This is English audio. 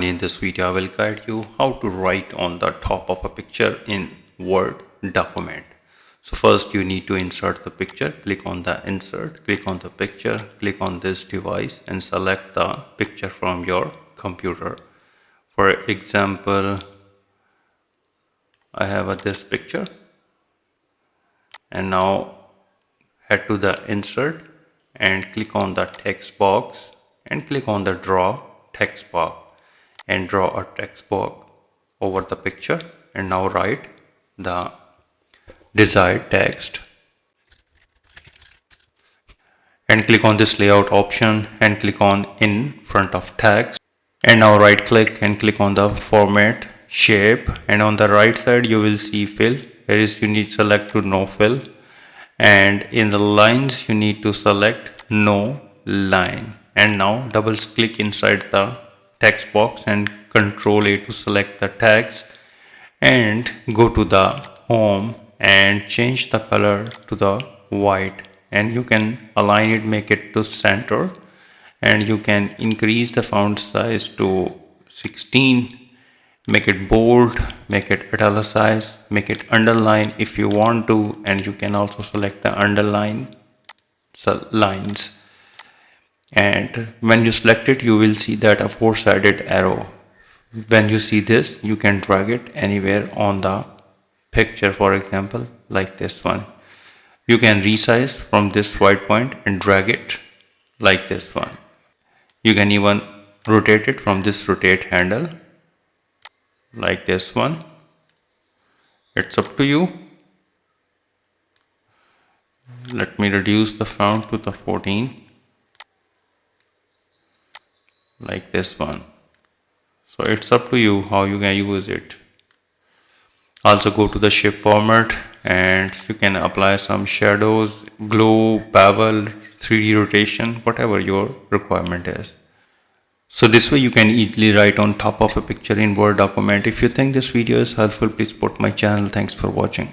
and in this video I will guide you how to write on the top of a picture in Word document. So first you need to insert the picture. Click on the insert, click on the picture, click on this device and select the picture from your computer. For example, I have this picture, and now head to the insert and click on the text box and click on the draw text box and draw a text box over the picture, and now write the desired text and click on this layout option and click on in front of text, and now right click and click on the format shape, and on the right side you will see fill. Here is you need select to no fill, and in the lines you need to select no line, and now double click inside the text box and Control A to select the text and go to the home and change the color to the white, and you can align it, make it to center, and you can increase the font size to 16, make it bold, make it italicize, make it underline if you want to, and you can also select the underline lines. And when you select it, you will see that a four-sided arrow. When you see this, you can drag it anywhere on the picture, for example like this one. You can resize from this white point and drag it like this one. You can even rotate it from this rotate handle like this one. It's up to you. Let me reduce the font to the 14 like this one. So it's up to you how you can use it. Also go to the shape format and you can apply some shadows, glow, bevel, 3D rotation, whatever your requirement is. So this way you can easily write on top of a picture in Word document. If you think this video is helpful, please support my channel. Thanks for watching.